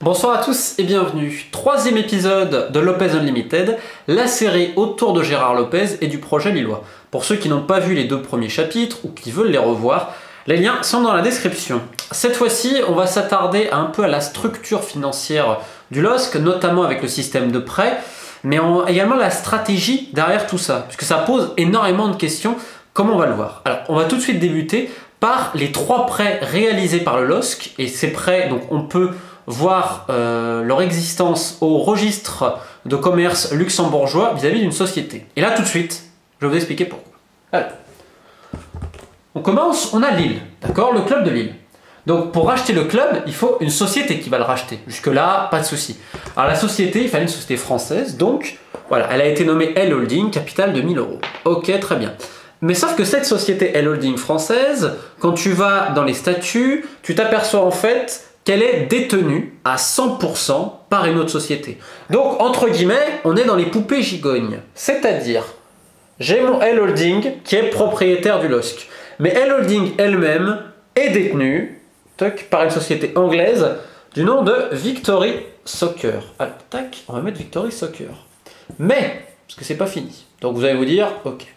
Bonsoir à tous et bienvenue. Troisième épisode de Lopez Unlimited, la série autour de Gérard Lopez et du projet lillois. Pour ceux qui n'ont pas vu les deux premiers chapitres ou qui veulent les revoir, les liens sont dans la description. Cette fois-ci, on va s'attarder un peu à la structure financière du LOSC, notamment avec le système de prêt, mais également la stratégie derrière tout ça, puisque ça pose énormément de questions, comme on va le voir. Alors, on va tout de suite débuter par les 3 prêts réalisés par le LOSC, et ces prêts, donc on peut voir leur existence au registre de commerce luxembourgeois vis-à-vis d'une société. Et là, tout de suite, je vais vous expliquer pourquoi. Alors, on commence, on a Lille, d'accord, le club de Lille. Donc, pour racheter le club, il faut une société qui va le racheter. Jusque-là, pas de souci. Alors, la société, il fallait une société française, donc, voilà, elle a été nommée L Holding, capital de 1000 €. Ok, très bien. Mais sauf que cette société L Holding française, quand tu vas dans les statuts, tu t'aperçois en fait qu'elle est détenue à 100% par une autre société. Donc, entre guillemets, on est dans les poupées gigognes. C'est-à-dire, j'ai mon L Holding qui est propriétaire du LOSC. Mais L Holding elle-même est détenue par une société anglaise du nom de Victory Soccer. Alors, tac, on va mettre Victory Soccer. Mais, parce que c'est pas fini. Donc, vous allez vous dire, ok.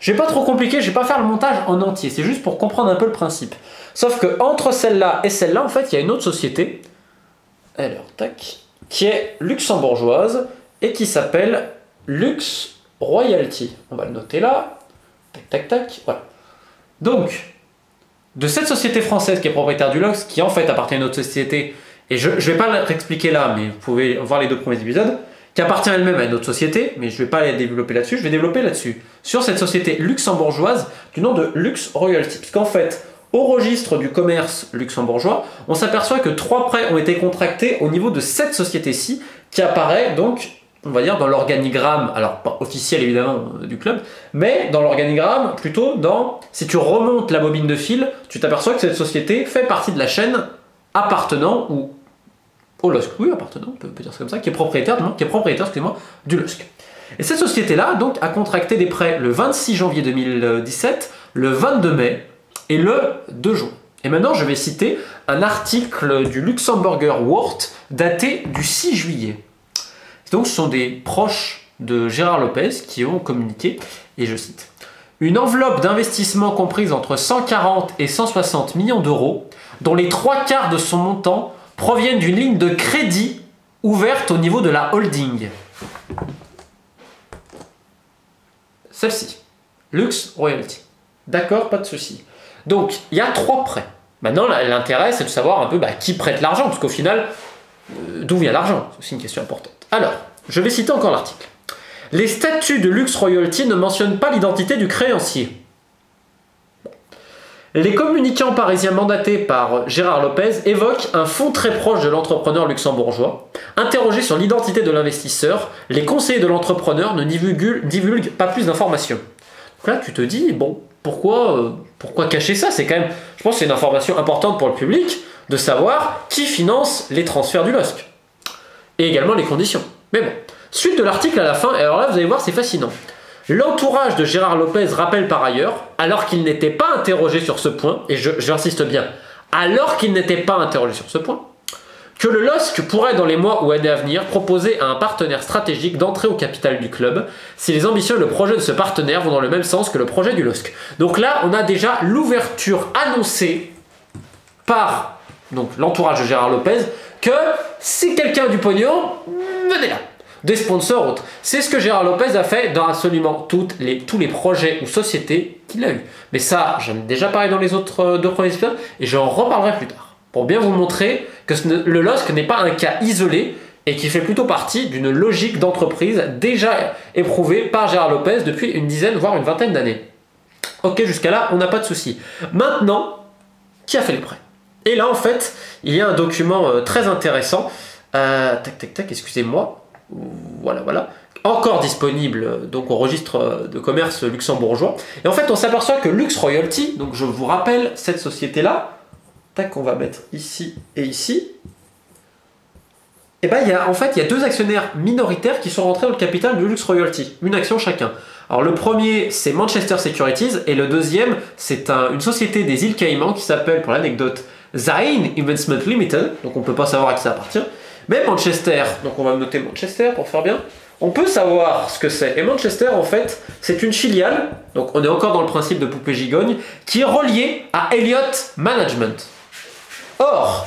Je vais pas trop compliquer, je vais pas faire le montage en entier, c'est juste pour comprendre un peu le principe. Sauf que entre celle-là et celle-là, en fait, il y a une autre société, alors, tac, qui est luxembourgeoise et qui s'appelle Lux Royalty. On va le noter là, tac, tac, tac, voilà. Donc, de cette société française qui est propriétaire du LOSC, qui en fait appartient à une autre société, et je vais pas l'expliquer là, mais vous pouvez voir les 2 premiers épisodes, qui appartient elle-même à une autre société, mais je ne vais pas les développer là-dessus, je vais développer là-dessus, sur cette société luxembourgeoise du nom de Lux Royalty. Parce qu'en fait, au registre du commerce luxembourgeois, on s'aperçoit que 3 prêts ont été contractés au niveau de cette société-ci, qui apparaît donc, on va dire, dans l'organigramme, alors pas officiel évidemment du club, mais dans l'organigramme, plutôt dans, si tu remontes la bobine de fil, tu t'aperçois que cette société fait partie de la chaîne appartenant, ou au LOSC, oui, appartenant, on peut dire ça comme ça, qui est propriétaire, excusez-moi, du LOSC. Et cette société-là, donc, a contracté des prêts le 26 janvier 2017, le 22 mai et le 2 juin. Et maintenant, je vais citer un article du Luxemburger Wort daté du 6 juillet. Donc, ce sont des proches de Gérard Lopez qui ont communiqué, et je cite: « Une enveloppe d'investissement comprise entre 140 et 160 millions d'euros, dont les 3/4 de son montant proviennent d'une ligne de crédit ouverte au niveau de la holding. » Celle-ci, Lux Royalty. D'accord, pas de souci. Donc, il y a 3 prêts. Maintenant, l'intérêt, c'est de savoir un peu qui prête l'argent, parce qu'au final, d'où vient l'argent? C'est aussi une question importante. Alors, je vais citer encore l'article. Les statuts de Lux Royalty ne mentionnent pas l'identité du créancier. Les communicants parisiens mandatés par Gérard Lopez évoquent un fonds très proche de l'entrepreneur luxembourgeois. Interrogés sur l'identité de l'investisseur, les conseillers de l'entrepreneur ne divulguent pas plus d'informations. Donc là, tu te dis, bon, pourquoi cacher ça? C'est quand même, je pense que c'est une information importante pour le public de savoir qui finance les transferts du LOSC. Et également les conditions. Mais bon, suite de l'article à la fin, et alors là, vous allez voir, c'est fascinant. L'entourage de Gérard Lopez rappelle par ailleurs, alors qu'il n'était pas interrogé sur ce point, et j'insiste bien, alors qu'il n'était pas interrogé sur ce point, que le LOSC pourrait dans les mois ou années à venir proposer à un partenaire stratégique d'entrer au capital du club si les ambitions et le projet de ce partenaire vont dans le même sens que le projet du LOSC. Donc là, on a déjà l'ouverture annoncée par l'entourage de Gérard Lopez que si quelqu'un a du pognon, venez là. Des sponsors autres. C'est ce que Gérard Lopez a fait dans absolument tous les projets ou sociétés qu'il a eu. Mais ça, j'en ai déjà parlé dans les autres 2 premiers épisodes et j'en reparlerai plus tard. Pour bien vous montrer que le LOSC n'est pas un cas isolé et qui fait plutôt partie d'une logique d'entreprise déjà éprouvée par Gérard Lopez depuis une dizaine, voire une vingtaine d'années. Ok, jusqu'à là, on n'a pas de souci. Maintenant, qui a fait les prêts? Et là, en fait, il y a un document très intéressant. Excusez-moi. Voilà, encore disponible donc au registre de commerce luxembourgeois. Et en fait, on s'aperçoit que Lux Royalty, donc je vous rappelle cette société-là, tac, on va mettre ici et ici. Et il y a 2 actionnaires minoritaires qui sont rentrés dans le capital de Lux Royalty, une action chacun. Alors le premier, c'est Manchester Securities, et le deuxième, c'est une société des îles Caïmans qui s'appelle, pour l'anecdote, Zain Investment Limited, donc on ne peut pas savoir à qui ça appartient. Mais Manchester, donc on va noter Manchester pour faire bien, on peut savoir ce que c'est. Et Manchester, en fait, c'est une filiale, donc on est encore dans le principe de poupée gigogne, qui est reliée à Elliott Management. Or,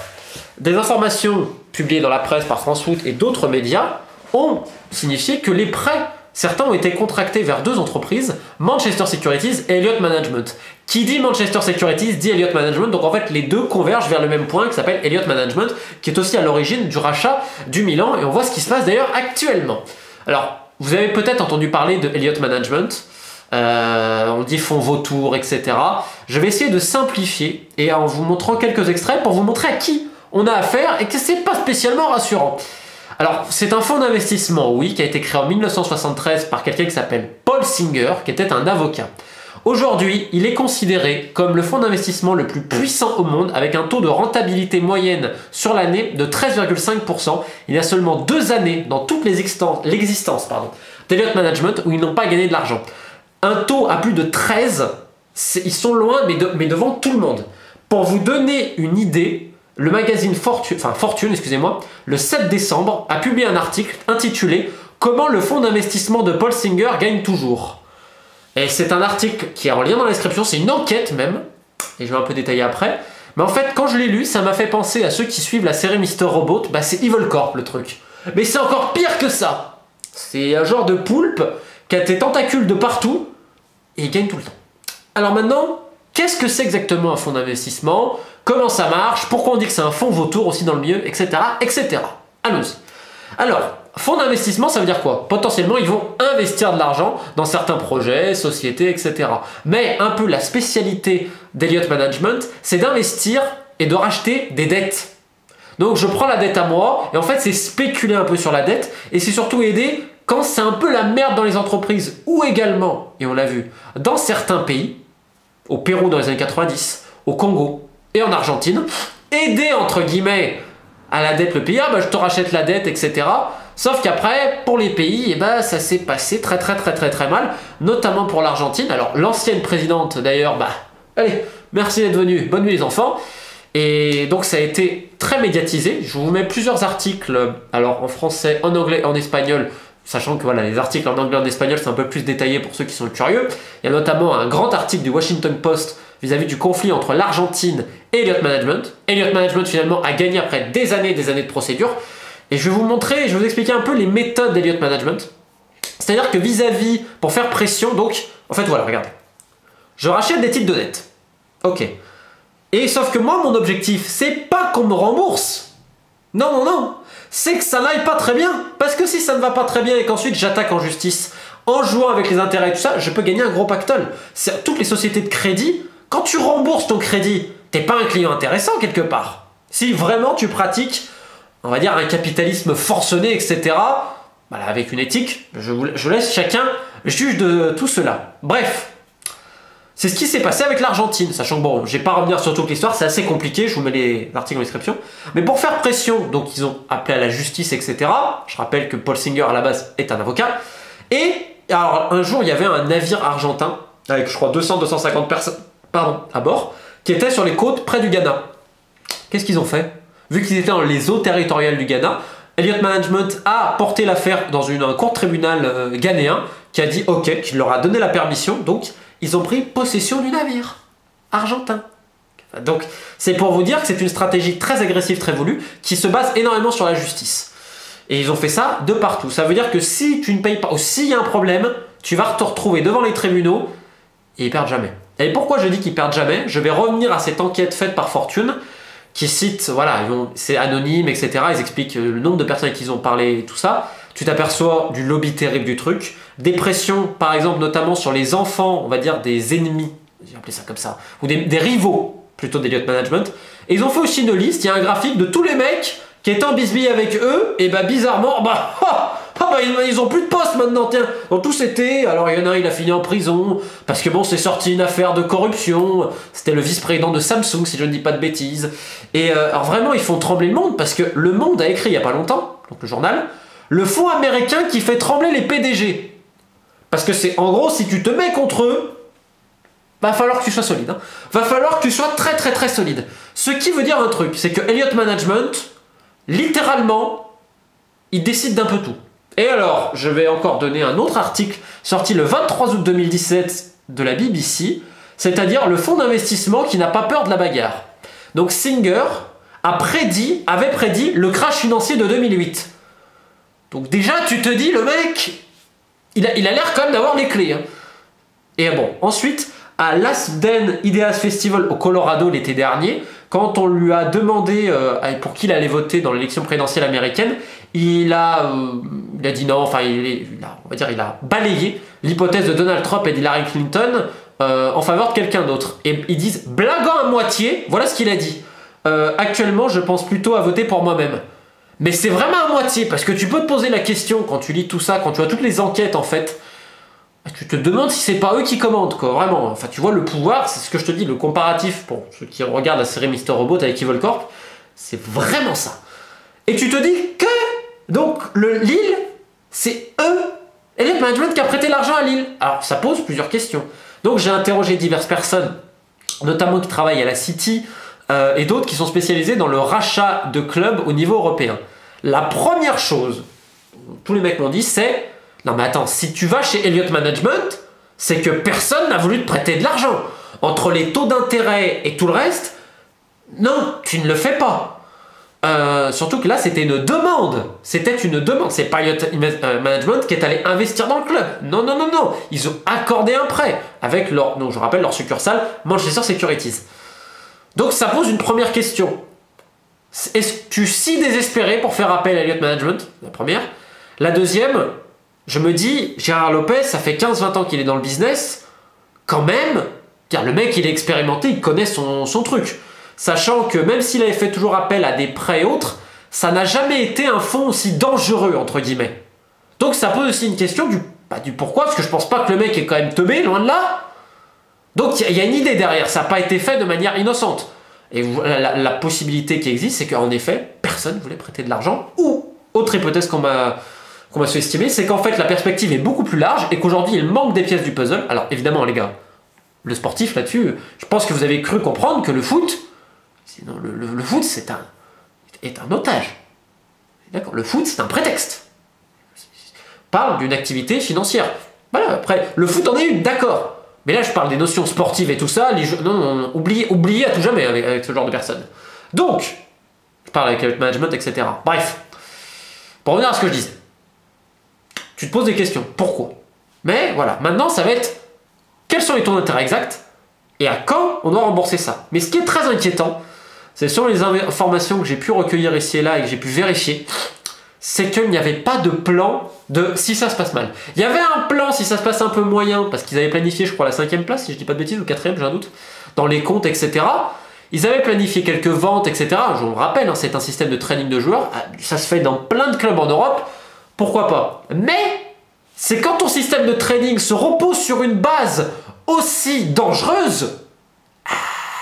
des informations publiées dans la presse par France Foot et d'autres médias ont signifié que les prêts, certains ont été contractés vers deux entreprises, Manchester Securities et Elliott Management. Qui dit Manchester Securities dit Elliott Management, donc en fait les deux convergent vers le même point qui s'appelle Elliott Management, qui est aussi à l'origine du rachat du Milan, et on voit ce qui se passe d'ailleurs actuellement. Alors, vous avez peut-être entendu parler de Elliott Management, on dit fonds vautours, etc. Je vais essayer de simplifier, et en vous montrant quelques extraits pour vous montrer à qui on a affaire, et que c'est pas spécialement rassurant. Alors, c'est un fonds d'investissement, oui, qui a été créé en 1973 par quelqu'un qui s'appelle Paul Singer, qui était un avocat. Aujourd'hui, il est considéré comme le fonds d'investissement le plus puissant au monde, avec un taux de rentabilité moyenne sur l'année de 13,5%. Il y a seulement 2 années dans toute l'existence d'Elliott Management où ils n'ont pas gagné de l'argent. Un taux à plus de 13, ils sont loin, mais devant tout le monde. Pour vous donner une idée, le magazine Fortune, excusez-moi, le 7 décembre, a publié un article intitulé « Comment le fonds d'investissement de Paul Singer gagne toujours ». Et c'est un article qui est en lien dans la description, c'est une enquête même, et je vais un peu détailler après. Mais en fait, quand je l'ai lu, ça m'a fait penser à ceux qui suivent la série Mr. Robot, bah c'est Evil Corp le truc. Mais c'est encore pire que ça. C'est un genre de poulpe qui a des tentacules de partout, et il gagne tout le temps. Alors maintenant, qu'est-ce que c'est exactement un fonds d'investissement? Comment ça marche? Pourquoi on dit que c'est un fonds vautour aussi dans le milieu, etc. etc. Allons-y. Alors, fonds d'investissement, ça veut dire quoi? Potentiellement, ils vont investir de l'argent dans certains projets, sociétés, etc. Mais un peu la spécialité d'Elliott Management, c'est d'investir et de racheter des dettes. Donc je prends la dette à moi, et en fait c'est spéculer un peu sur la dette, et c'est surtout aider quand c'est un peu la merde dans les entreprises, ou également, et on l'a vu, dans certains pays, au Pérou dans les années 90, au Congo et en Argentine, aider entre guillemets à la dette le pays, ah bah je te rachète la dette, etc. Sauf qu'après, pour les pays, eh ben, ça s'est passé très mal, notamment pour l'Argentine. Alors l'ancienne présidente d'ailleurs, bah allez, merci d'être venu, bonne nuit les enfants. Et donc ça a été très médiatisé. Je vous mets plusieurs articles, alors en français, en anglais, en espagnol, sachant que voilà, les articles en anglais et en espagnol c'est un peu plus détaillé pour ceux qui sont curieux. Il y a notamment un grand article du Washington Post vis-à-vis du conflit entre l'Argentine et Elliott Management. Elliott Management finalement a gagné après des années de procédures. Et je vais vous montrer, je vais vous expliquer un peu les méthodes d'Elliott Management. C'est-à-dire que vis-à-vis, pour faire pression, donc, en fait voilà, regardez. Je rachète des titres de dette. Ok. Et sauf que moi, mon objectif, c'est pas qu'on me rembourse. Non. C'est que ça n'aille pas très bien. Parce que si ça ne va pas très bien et qu'ensuite j'attaque en justice, en jouant avec les intérêts et tout ça, je peux gagner un gros pactole. Toutes les sociétés de crédit, quand tu rembourses ton crédit, t'es pas un client intéressant quelque part. Si vraiment tu pratiques, on va dire, un capitalisme forcené, etc., voilà, avec une éthique, je laisse chacun juge de tout cela. Bref. C'est ce qui s'est passé avec l'Argentine, sachant que bon, je vais pas revenir sur toute l'histoire, c'est assez compliqué, je vous mets l'article en description. Mais pour faire pression, donc ils ont appelé à la justice, etc. Je rappelle que Paul Singer à la base est un avocat. Et alors un jour, il y avait un navire argentin, avec je crois 200-250 personnes à bord, qui était sur les côtes près du Ghana. Qu'est-ce qu'ils ont fait? Vu qu'ils étaient dans les eaux territoriales du Ghana, Elliott Management a porté l'affaire dans un court tribunal ghanéen, qui a dit ok, qui leur a donné la permission, donc ils ont pris possession du navire argentin. Donc c'est pour vous dire que c'est une stratégie très agressive, très voulue, qui se base énormément sur la justice. Et ils ont fait ça de partout. Ça veut dire que si tu ne payes pas, ou s'il y a un problème, tu vas te retrouver devant les tribunaux et ils perdent jamais. Et pourquoi je dis qu'ils perdent jamais? Je vais revenir à cette enquête faite par Fortune, qui cite, voilà, c'est anonyme, etc. Ils expliquent le nombre de personnes avec qui ils ont parlé et tout ça. Tu t'aperçois du lobby terrible du truc, des pressions, par exemple, notamment sur les enfants, on va dire des ennemis, j'ai appelé ça comme ça, ou des rivaux, plutôt d'Elliott Management. Et ils ont fait aussi une liste, il y a un graphique de tous les mecs qui étaient en bisbille avec eux, et bah bizarrement, ils ont plus de poste maintenant, tiens. Donc tout c'était, alors il y en a un, il a fini en prison, parce que bon, c'est sorti une affaire de corruption, c'était le vice-président de Samsung, si je ne dis pas de bêtises. Et alors vraiment, ils font trembler le monde, parce que Le Monde a écrit il y a pas longtemps, donc le journal, le fonds américain qui fait trembler les PDG. Parce que c'est, en gros, si tu te mets contre eux, va falloir que tu sois solide. Va falloir que tu sois très solide. Ce qui veut dire un truc, c'est que Elliott Management, littéralement, il décide d'un peu tout. Et alors, je vais encore donner un autre article sorti le 23 août 2017 de la BBC, c'est-à-dire le fonds d'investissement qui n'a pas peur de la bagarre. Donc Singer avait prédit le crash financier de 2008. Donc déjà, tu te dis, le mec, il a l'air quand même d'avoir les clés. Hein. Et bon, ensuite, à l'Aspen Ideas Festival au Colorado l'été dernier, quand on lui a demandé pour qui il allait voter dans l'élection présidentielle américaine, il a dit non, enfin, il a balayé l'hypothèse de Donald Trump et d'Hillary Clinton en faveur de quelqu'un d'autre. Et ils disent, blaguant à moitié, voilà ce qu'il a dit. Actuellement, je pense plutôt à voter pour moi-même. Mais c'est vraiment à moitié, parce que tu peux te poser la question, quand tu lis tout ça, quand tu vois toutes les enquêtes en fait, tu te demandes si c'est pas eux qui commandent, quoi, vraiment. Enfin, tu vois, le pouvoir, c'est ce que je te dis, le comparatif, pour ceux qui regardent la série Mr. Robot avec Evil Corp, c'est vraiment ça. Et tu te dis que, donc, Lille, c'est eux, Elliott Management, qui a prêté l'argent à Lille. Alors, ça pose plusieurs questions. Donc, j'ai interrogé diverses personnes, notamment qui travaillent à la City, et d'autres qui sont spécialisés dans le rachat de clubs au niveau européen. La première chose, tous les mecs m'ont dit, c'est non mais attends, si tu vas chez Elliott Management, c'est que personne n'a voulu te prêter de l'argent. Entre les taux d'intérêt et tout le reste, non, tu ne le fais pas. Surtout que là, c'était une demande. C'était une demande. C'est pas Elliott Management qui est allé investir dans le club. Non, non, non, non. Ils ont accordé un prêt avec leur, non, je rappelle, leur succursale Manchester Securities. Donc ça pose une première question. Es-tu si désespéré pour faire appel à Elliott Management? La première. La deuxième, je me dis, Gérard Lopez, ça fait 15-20 ans qu'il est dans le business, quand même, car le mec il est expérimenté, il connaît son truc. Sachant que même s'il avait fait toujours appel à des prêts et autres, ça n'a jamais été un fonds aussi dangereux, entre guillemets. Donc ça pose aussi une question du pourquoi, parce que je pense pas que le mec est quand même teubé, loin de là. Donc il y a une idée derrière, ça n'a pas été fait de manière innocente. Et la possibilité qui existe, c'est qu'en effet, personne ne voulait prêter de l'argent. Ou, autre hypothèse qu'on m'a sous-estimée, c'est qu'en fait la perspective est beaucoup plus large et qu'aujourd'hui il manque des pièces du puzzle. Alors évidemment les gars, le sportif là-dessus, je pense que vous avez cru comprendre que le foot, sinon le foot est un otage. D'accord, le foot c'est un prétexte. Parle d'une activité financière. Voilà, après, le foot en est une, d'accord. Mais là, je parle des notions sportives et tout ça. Non, oubliez à tout jamais avec ce genre de personnes. Donc, je parle avec le management, etc. Bref, pour revenir à ce que je disais, tu te poses des questions. Pourquoi? Mais voilà, maintenant, ça va être quels sont les taux d'intérêt exacts et à quand on doit rembourser ça. Mais ce qui est très inquiétant, c'est sur les informations que j'ai pu recueillir ici et là et que j'ai pu vérifier, c'est qu'il n'y avait pas de plan de si ça se passe mal. Il y avait un plan si ça se passe un peu moyen, parce qu'ils avaient planifié, je crois, la 5e place, si je dis pas de bêtises, ou 4e, j'ai un doute, dans les comptes, etc. Ils avaient planifié quelques ventes, etc. Je vous rappelle, hein, c'est un système de trading de joueurs, ça se fait dans plein de clubs en Europe, pourquoi pas. Mais c'est quand ton système de trading se repose sur une base aussi dangereuse,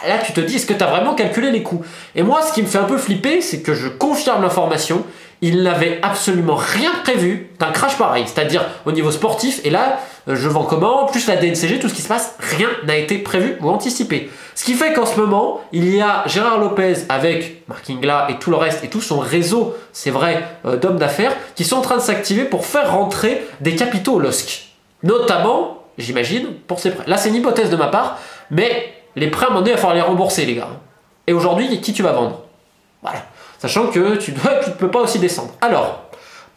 là tu te dis, est-ce que tu as vraiment calculé les coûts? Et moi, ce qui me fait un peu flipper, c'est que je confirme l'information, il n'avait absolument rien prévu d'un crash pareil, c'est-à-dire au niveau sportif, et là, je vends comment, plus la DNCG, tout ce qui se passe, rien n'a été prévu ou anticipé. Ce qui fait qu'en ce moment, il y a Gérard Lopez avec Mark Ingla et tout le reste, et tout son réseau, c'est vrai, d'hommes d'affaires, qui sont en train de s'activer pour faire rentrer des capitaux au LOSC. Notamment, j'imagine, pour ces prêts. Là, c'est une hypothèse de ma part, mais les prêts, à un moment donné, il va falloir les rembourser, les gars. Et aujourd'hui, qui tu vas vendre? Voilà. Sachant que tu ne peux pas aussi descendre. Alors,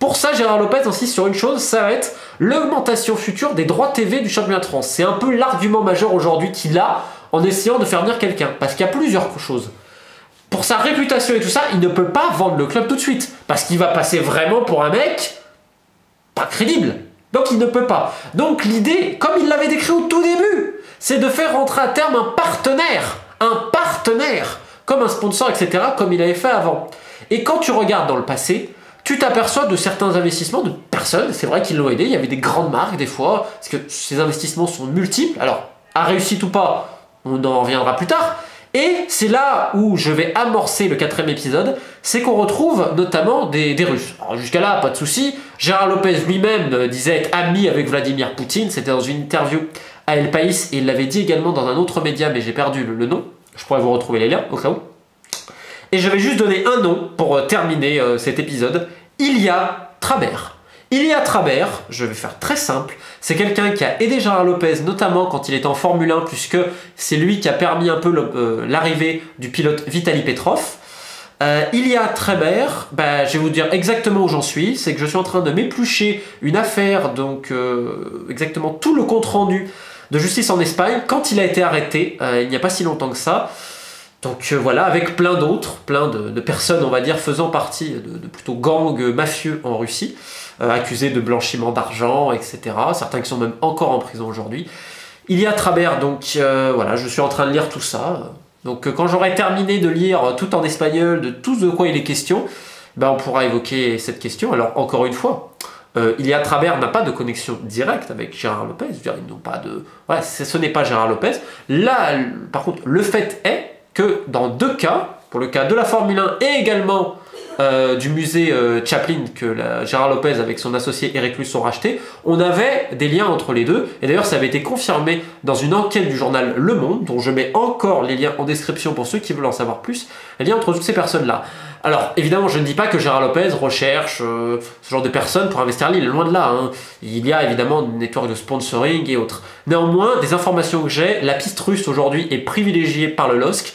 pour ça, Gérard Lopez insiste sur une chose, ça va être l'augmentation future des droits TV du championnat de France. C'est un peu l'argument majeur aujourd'hui qu'il a en essayant de faire venir quelqu'un. Parce qu'il y a plusieurs choses. Pour sa réputation et tout ça, il ne peut pas vendre le club tout de suite. Parce qu'il va passer vraiment pour un mec pas crédible. Donc il ne peut pas. Donc l'idée, comme il l'avait décrit au tout début, c'est de faire rentrer à terme un partenaire, comme un sponsor, etc., comme il avait fait avant. Et quand tu regardes dans le passé, tu t'aperçois de certains investissements de personnes, c'est vrai qu'ils l'ont aidé, il y avait des grandes marques des fois, parce que ces investissements sont multiples, alors, à réussite ou pas, on en reviendra plus tard, et c'est là où je vais amorcer le 4e épisode, c'est qu'on retrouve notamment des Russes. Alors jusqu'à là, pas de souci, Gérard Lopez lui-même disait être ami avec Vladimir Poutine, c'était dans une interview à El País, et il l'avait dit également dans un autre média, mais j'ai perdu le nom. Je pourrais vous retrouver les liens, au cas où. Et je vais juste donner un nom pour terminer cet épisode. Ilya Trabert. Ilya Trabert, je vais faire très simple, c'est quelqu'un qui a aidé Gérard Lopez, notamment quand il était en Formule 1, puisque c'est lui qui a permis un peu l'arrivée du pilote Vitaly Petrov. Ilya Trabert, je vais vous dire exactement où j'en suis, c'est que je suis en train de m'éplucher une affaire, donc exactement tout le compte-rendu de justice en Espagne, quand il a été arrêté, il n'y a pas si longtemps que ça. Donc voilà, avec plein d'autres, plein de personnes, on va dire, faisant partie de plutôt gangs mafieux en Russie, accusés de blanchiment d'argent, etc. Certains qui sont même encore en prison aujourd'hui. Ilya Trabert, donc voilà, je suis en train de lire tout ça. Donc quand j'aurai terminé de lire tout en espagnol, de tout de quoi il est question, on pourra évoquer cette question. Alors encore une fois, Ilya Trabert n'a pas de connexion directe avec Gérard Lopez, je veux dire, ils n'ont pas de... Voilà, ce n'est pas Gérard Lopez. Là, par contre, le fait est que dans deux cas, pour le cas de la Formule 1 et également du musée Chaplin que Gérard Lopez avec son associé Eric Luce ont racheté, on avait des liens entre les deux, et d'ailleurs ça avait été confirmé dans une enquête du journal Le Monde, dont je mets encore les liens en description pour ceux qui veulent en savoir plus, les liens entre toutes ces personnes-là. Alors évidemment je ne dis pas que Gérard Lopez recherche ce genre de personnes pour investir l'île, loin de là, hein. Il y a évidemment une network de sponsoring et autres. Néanmoins, des informations que j'ai, la piste russe aujourd'hui est privilégiée par le LOSC,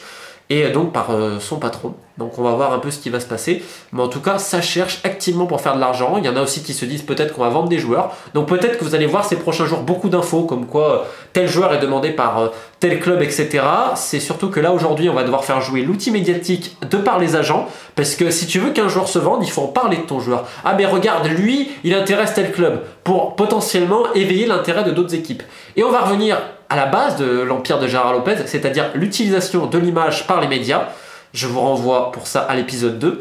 et donc par son patron. Donc on va voir un peu ce qui va se passer. Mais en tout cas, ça cherche activement pour faire de l'argent. Il y en a aussi qui se disent peut-être qu'on va vendre des joueurs. Donc peut-être que vous allez voir ces prochains jours beaucoup d'infos, comme quoi tel joueur est demandé par tel club, etc. C'est surtout que là, aujourd'hui, on va devoir faire jouer l'outil médiatique de par les agents. Parce que si tu veux qu'un joueur se vende, il faut en parler de ton joueur. Ah mais regarde, lui, il intéresse tel club. Pour potentiellement éveiller l'intérêt de d'autres équipes. Et on va revenir à la base de l'empire de Gérard Lopez, c'est-à-dire l'utilisation de l'image par les médias. Je vous renvoie pour ça à l'épisode 2.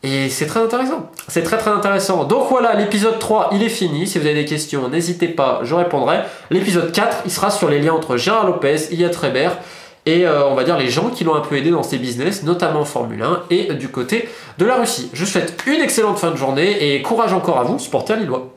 Et c'est très intéressant. C'est très très intéressant. Donc voilà, l'épisode 3, il est fini. Si vous avez des questions, n'hésitez pas, je répondrai. L'épisode 4, il sera sur les liens entre Gérard Lopez, Ilya Trabert et on va dire les gens qui l'ont un peu aidé dans ses business, notamment en Formule 1 et du côté de la Russie. Je vous souhaite une excellente fin de journée et courage encore à vous, supporters lillois.